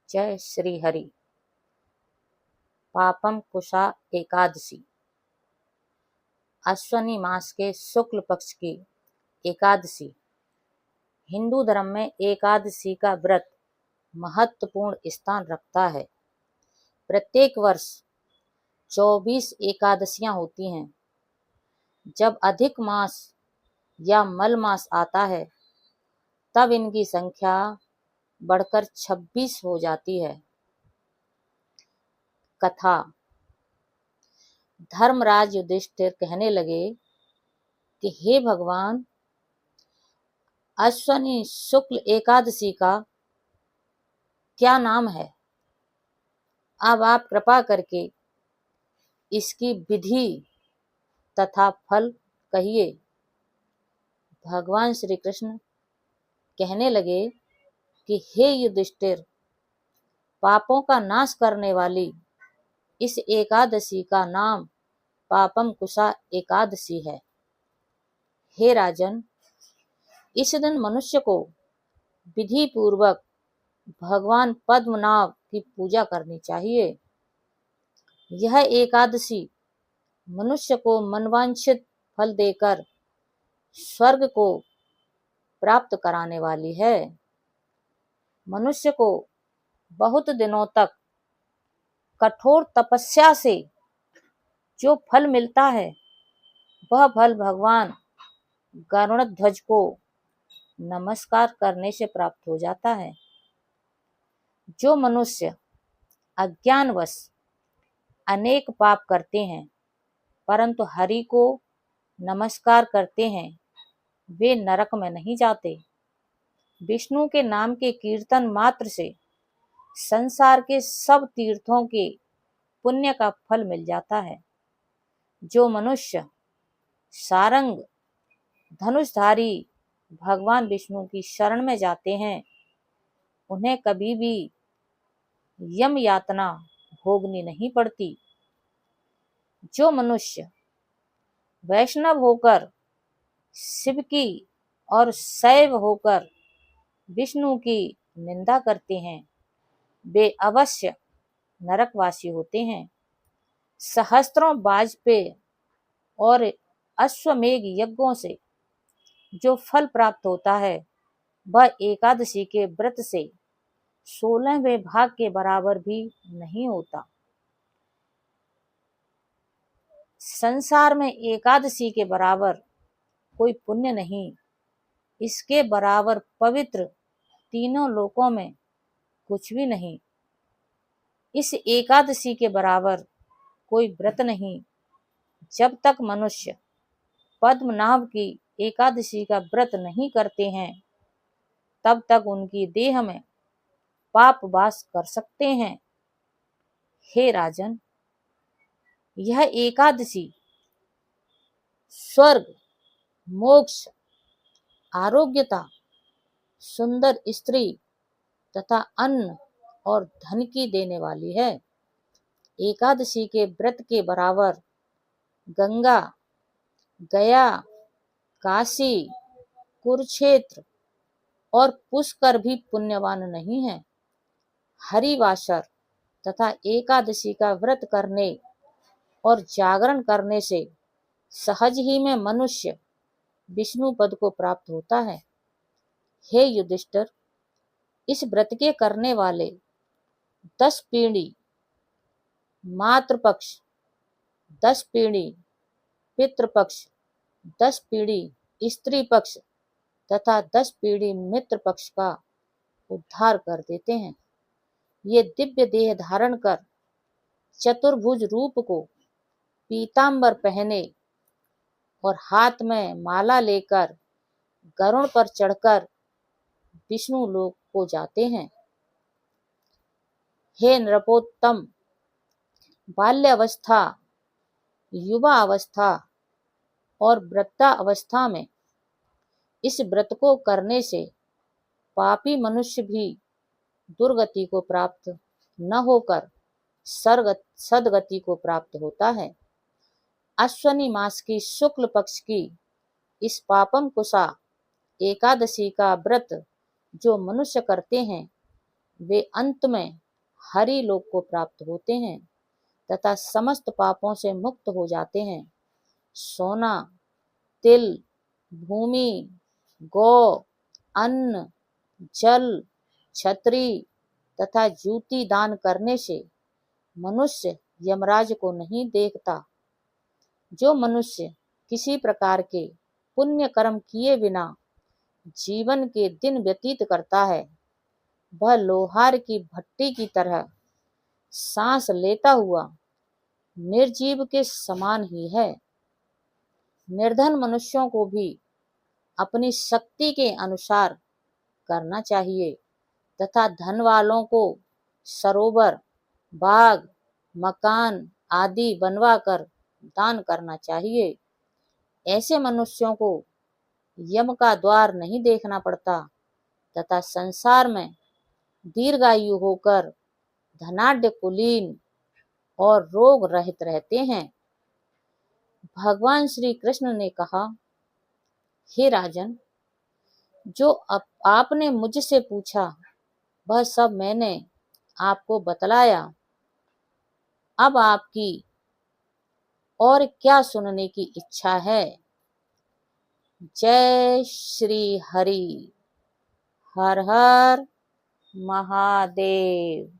जय श्री हरि। पापम कुशा एकादशी अश्वनी मास के शुक्ल पक्ष की एकादशी। हिंदू धर्म में एकादशी का व्रत महत्वपूर्ण स्थान रखता है। प्रत्येक वर्ष 24 एकादशियां होती हैं। जब अधिक मास या मल मास आता है तब इनकी संख्या बढ़कर 26 हो जाती है। कथा। धर्मराज युधिष्ठिर कहने लगे कि हे भगवान, अश्वनी शुक्ल एकादशी का क्या नाम है? अब आप कृपा करके इसकी विधि तथा फल कहिए। भगवान श्री कृष्ण कहने लगे कि हे युधिष्ठिर, पापों का नाश करने वाली इस एकादशी का नाम पापम कुशा एकादशी है। हे राजन, इस दिन मनुष्य को विधि पूर्वक भगवान पद्मनाभ की पूजा करनी चाहिए। यह एकादशी मनुष्य को मनवांछित फल देकर स्वर्ग को प्राप्त कराने वाली है। मनुष्य को बहुत दिनों तक कठोर तपस्या से जो फल मिलता है वह फल भगवान गरुड़ध्वज को नमस्कार करने से प्राप्त हो जाता है। जो मनुष्य अज्ञानवश अनेक पाप करते हैं परंतु हरि को नमस्कार करते हैं, वे नरक में नहीं जाते। विष्णु के नाम के कीर्तन मात्र से संसार के सब तीर्थों के पुण्य का फल मिल जाता है। जो मनुष्य सारंग धनुषधारी भगवान विष्णु की शरण में जाते हैं उन्हें कभी भी यम यातना भोगनी नहीं पड़ती। जो मनुष्य वैष्णव होकर शिव की और शैव होकर विष्णु की निंदा करते हैं वे अवश्य नरकवासी होते हैं। सहस्त्रों वाजपेय और अश्वमेघ यज्ञों से जो फल प्राप्त होता है वह एकादशी के व्रत से 16वें भाग के बराबर भी नहीं होता। संसार में एकादशी के बराबर कोई पुण्य नहीं, इसके बराबर पवित्र तीनों लोकों में कुछ भी नहीं। इस एकादशी के बराबर कोई व्रत नहीं। जब तक मनुष्य पद्मनाभ की एकादशी का व्रत नहीं करते हैं तब तक उनकी देह में पाप वास कर सकते हैं। हे राजन, यह एकादशी स्वर्ग, मोक्ष, आरोग्यता, सुंदर स्त्री तथा अन्न और धन की देने वाली है। एकादशी के व्रत के बराबर गंगा, गया, काशी, कुरुक्षेत्र और पुष्कर भी पुण्यवान नहीं है। हरिवासर तथा एकादशी का व्रत करने और जागरण करने से सहज ही में मनुष्य विष्णु पद को प्राप्त होता है। हे युधिष्ठिर, इस व्रत के करने वाले 10 पीढ़ी मातृपक्ष, 10 पीढ़ी पितृपक्ष, 10 पीढ़ी स्त्री पक्ष तथा 10 पीढ़ी मित्र पक्ष का उद्धार कर देते हैं। ये दिव्य देह धारण कर चतुर्भुज रूप को पीतांबर पहने और हाथ में माला लेकर गरुड़ पर चढ़कर विष्णु लोक को जाते हैं। हे नृपोत्तम, बाल्यावस्था, युवा अवस्था और वृद्धा अवस्था में इस व्रत को करने से पापी मनुष्य भी दुर्गति को प्राप्त न होकर सदगति को प्राप्त होता है। अश्वनी मास की शुक्ल पक्ष की इस पापम कुशा एकादशी का व्रत जो मनुष्य करते हैं वे अंत में हरि लोक को प्राप्त होते हैं तथा समस्त पापों से मुक्त हो जाते हैं। सोना, तिल, भूमि, गौ, अन्न, जल, छतरी तथा जूती दान करने से मनुष्य यमराज को नहीं देखता। जो मनुष्य किसी प्रकार के पुण्य कर्म किए बिना जीवन के दिन व्यतीत करता है, वह लोहार की भट्टी की तरह सांस लेता हुआ निर्जीव के समान ही है। निर्धन मनुष्यों को भी अपनी शक्ति के अनुसार करना चाहिए तथा धन वालों को सरोवर, बाग, मकान आदि बनवा कर दान करना चाहिए। ऐसे मनुष्यों को यम का द्वार नहीं देखना पड़ता तथा संसार में दीर्घायु होकर धनाढ्य, कुलीन और रोग रहित रहते हैं। भगवान श्री कृष्ण ने कहा, हे राजन, जो आपने मुझसे पूछा वह सब मैंने आपको बतलाया। अब आपकी और क्या सुनने की इच्छा है? जय श्री हरि। हर हर महादेव।